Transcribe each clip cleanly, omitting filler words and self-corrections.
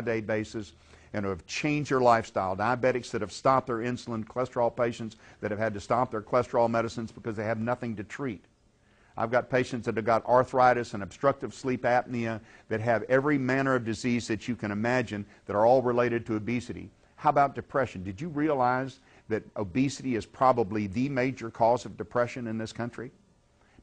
day basis and who have changed their lifestyle. Diabetics that have stopped their insulin, cholesterol patients that have had to stop their cholesterol medicines because they have nothing to treat. I've got patients that have got arthritis and obstructive sleep apnea that have every manner of disease that you can imagine that are all related to obesity. How about depression? Did you realize that obesity is probably the major cause of depression in this country?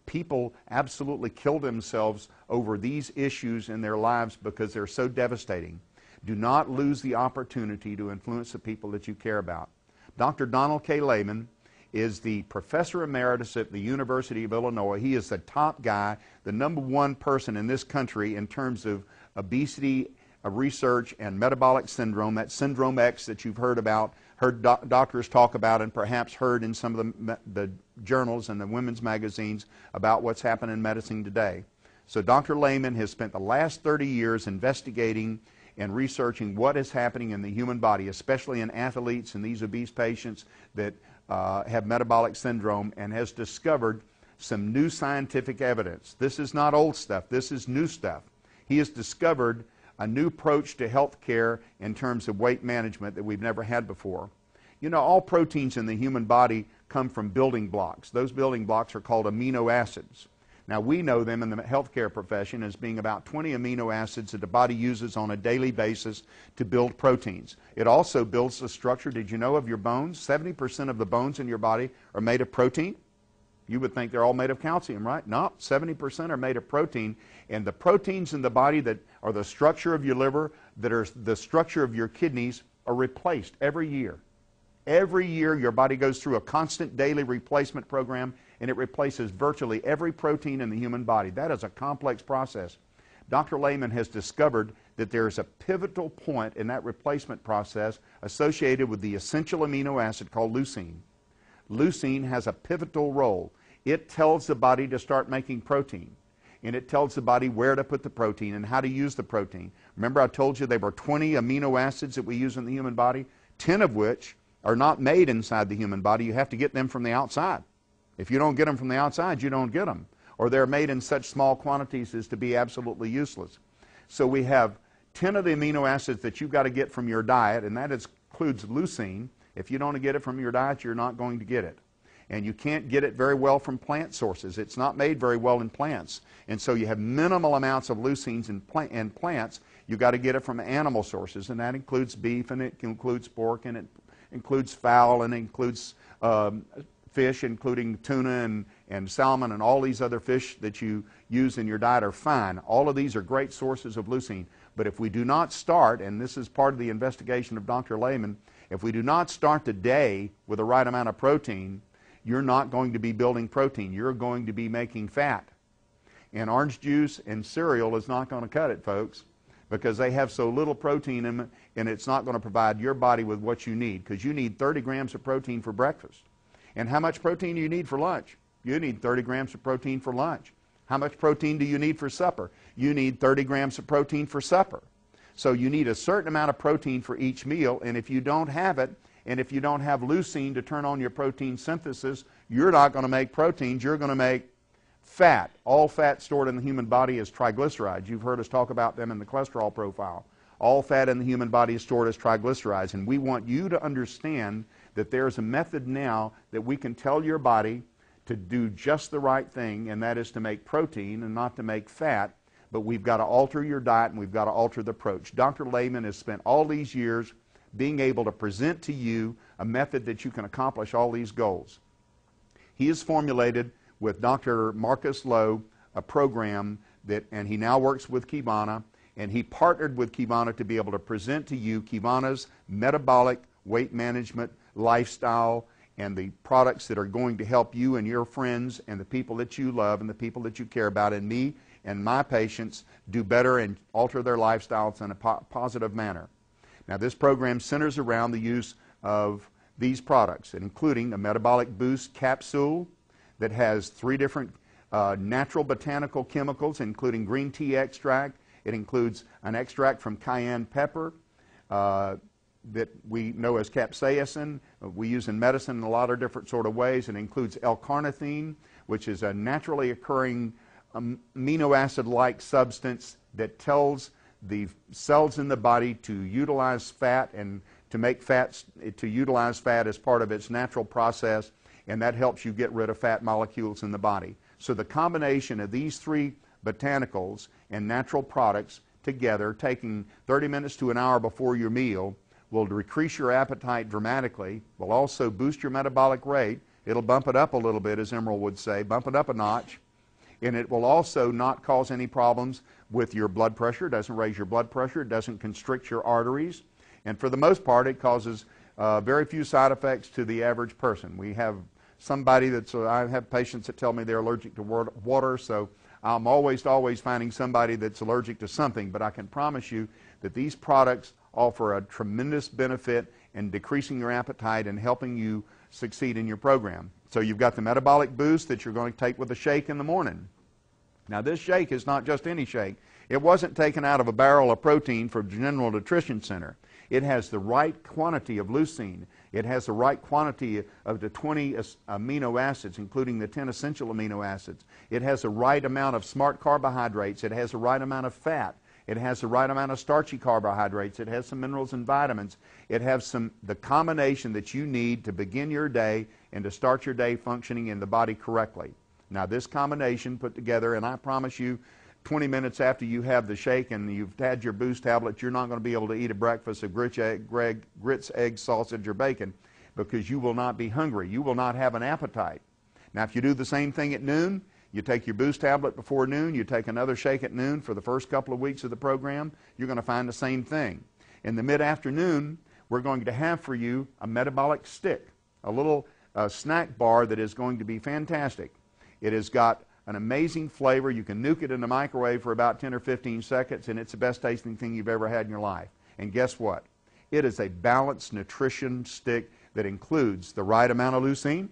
People absolutely kill themselves over these issues in their lives because they're so devastating. Do not lose the opportunity to influence the people that you care about. Dr. Donald K. Lehman is the professor emeritus at the University of Illinois. He is the top guy, the #1 person in this country in terms of obesity research and metabolic syndrome, that syndrome X that you've heard about, heard doctors talk about, and perhaps heard in some of the journals and the women's magazines about what's happened in medicine today. So Dr. Lehman has spent the last 30 years investigating and researching what is happening in the human body, especially in athletes and these obese patients that have metabolic syndrome, and has discovered some new scientific evidence. This is not old stuff. This is new stuff. He has discovered a new approach to health care in terms of weight management that we've never had before. You know, all proteins in the human body come from building blocks. Those building blocks are called amino acids. Now, we know them in the healthcare profession as being about 20 amino acids that the body uses on a daily basis to build proteins. It also builds the structure, did you know, of your bones? 70% of the bones in your body are made of protein. You would think they're all made of calcium, right? No, 70% are made of protein. And the proteins in the body that are the structure of your liver, that are the structure of your kidneys, are replaced every year. Every year your body goes through a constant daily replacement program, and it replaces virtually every protein in the human body. That is a complex process. Dr. Lehman has discovered that there is a pivotal point in that replacement process associated with the essential amino acid called leucine. Leucine has a pivotal role. It tells the body to start making protein, and it tells the body where to put the protein and how to use the protein. Remember I told you there were 20 amino acids that we use in the human body, 10 of which are not made inside the human body. You have to get them from the outside. If you don't get them from the outside, you don't get them. Or they're made in such small quantities as to be absolutely useless. So we have 10 of the amino acids that you've got to get from your diet, and that includes leucine. If you don't get it from your diet, you're not going to get it. And you can't get it very well from plant sources. It's not made very well in plants. And so you have minimal amounts of leucines in plants. You've got to get it from animal sources, and that includes beef, and it includes pork, and it includes fowl, and it includes fish, including tuna and salmon, and all these other fish that you use in your diet are fine. All of these are great sources of leucine. But if we do not start, and this is part of the investigation of Dr. Lehman, if we do not start the day with the right amount of protein, you're not going to be building protein. You're going to be making fat. And orange juice and cereal is not going to cut it, folks, because they have so little protein in them, and it's not going to provide your body with what you need, because you need 30 grams of protein for breakfast. And how much protein do you need for lunch? You need 30 grams of protein for lunch. How much protein do you need for supper? You need 30 grams of protein for supper. So you need a certain amount of protein for each meal, and if you don't have it, and if you don't have leucine to turn on your protein synthesis, you're not going to make proteins, you're going to make fat. All fat stored in the human body is triglycerides. You've heard us talk about them in the cholesterol profile. All fat in the human body is stored as triglycerides, and we want you to understand that there's a method now that we can tell your body to do just the right thing, and that is to make protein and not to make fat. But we've got to alter your diet, and we've got to alter the approach. Dr. Lehman has spent all these years being able to present to you a method that you can accomplish all these goals. He has formulated with Dr. Marcus Lowe a program that, and he now works with Qivana, and he partnered with Qivana to be able to present to you Qivana's metabolic weight management lifestyle and the products that are going to help you and your friends and the people that you love and the people that you care about, and me and my patients do better and alter their lifestyles in a positive manner. Now, this program centers around the use of these products, including a metabolic boost capsule that has 3 different natural botanical chemicals, including green tea extract. It includes an extract from cayenne pepper that we know as capsaicin. We use in medicine in a lot of different sort of ways. It includes L-carnitine, which is a naturally occurring amino acid-like substance that tells the cells in the body to utilize fat and to make fats, to utilize fat as part of its natural process, and that helps you get rid of fat molecules in the body. So the combination of these three botanicals and natural products together, taking 30 minutes to an hour before your meal, will decrease your appetite dramatically, will also boost your metabolic rate. It'll bump it up a little bit, as Emerald would say, bump it up a notch. And it will also not cause any problems with your blood pressure. It doesn't raise your blood pressure. It doesn't constrict your arteries. And for the most part, it causes very few side effects to the average person. We have somebody that's, I have patients that tell me they're allergic to water, so I'm always finding somebody that's allergic to something. But I can promise you that these products offer a tremendous benefit in decreasing your appetite and helping you succeed in your program. So you've got the metabolic boost that you're going to take with a shake in the morning. Now this shake is not just any shake. It wasn't taken out of a barrel of protein from General Nutrition Center. It has the right quantity of leucine. It has the right quantity of the 20 amino acids, including the 10 essential amino acids. It has the right amount of smart carbohydrates. It has the right amount of fat. It has the right amount of starchy carbohydrates. It has some minerals and vitamins. It has the combination that you need to begin your day and to start your day functioning in the body correctly. Now this combination put together, and I promise you, 20 minutes after you have the shake and you've had your boost tablet, you're not going to be able to eat a breakfast of grits, eggs, sausage, or bacon, because you will not be hungry. You will not have an appetite. Now if you do the same thing at noon, you take your boost tablet before noon, you take another shake at noon for the first couple of weeks of the program, you're going to find the same thing. In the mid-afternoon, we're going to have for you a metabolic stick, a little snack bar that is going to be fantastic. It has got an amazing flavor. You can nuke it in the microwave for about 10 or 15 seconds, and it's the best tasting thing you've ever had in your life. And guess what? It is a balanced nutrition stick that includes the right amount of leucine,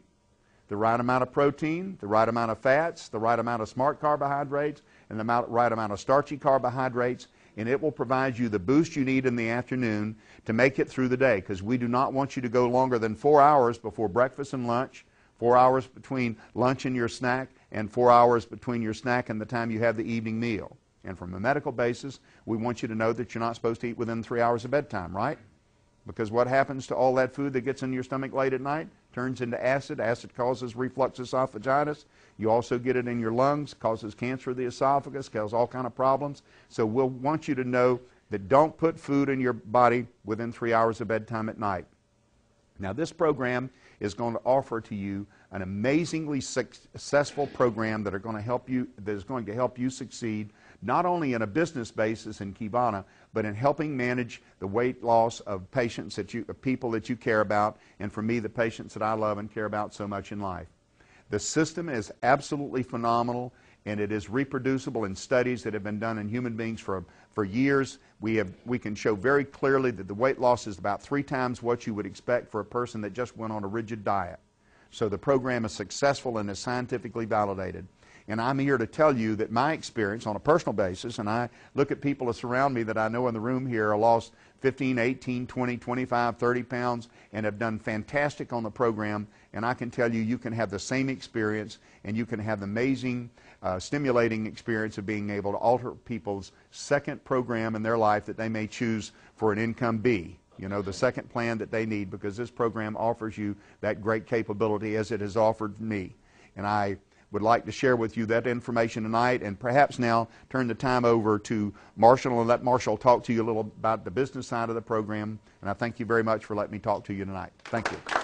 the right amount of protein, the right amount of fats, the right amount of smart carbohydrates, and the right amount of starchy carbohydrates, and it will provide you the boost you need in the afternoon to make it through the day, because we do not want you to go longer than 4 hours before breakfast and lunch, 4 hours between lunch and your snack, and 4 hours between your snack and the time you have the evening meal. And from a medical basis, we want you to know that you're not supposed to eat within 3 hours of bedtime, right? Because what happens to all that food that gets in your stomach late at night? Turns into acid. Acid causes reflux esophagitis. You also get it in your lungs, causes cancer of the esophagus, causes all kind of problems. So we'll want you to know that don't put food in your body within 3 hours of bedtime at night. Now this program is going to offer to you an amazingly successful program that is going to help you succeed, not only in a business basis in Qivana, but in helping manage the weight loss of patients of people that you care about, and for me, the patients that I love and care about so much in life. The system is absolutely phenomenal, and it is reproducible in studies that have been done in human beings for years. We can show very clearly that the weight loss is about 3 times what you would expect for a person that just went on a rigid diet. So the program is successful and is scientifically validated. And I'm here to tell you that my experience on a personal basis, and I look at people that surround me that I know in the room here, are lost 15, 18, 20, 25, 30 pounds and have done fantastic on the program. And I can tell you, you can have the same experience, and you can have the amazing, stimulating experience of being able to alter people's second program in their life that they may choose for an income B. You know, the second plan that they need, because this program offers you that great capability as it has offered me. And I would like to share with you that information tonight, and perhaps now turn the time over to Marshall and let Marshall talk to you a little about the business side of the program. And I thank you very much for letting me talk to you tonight. Thank you.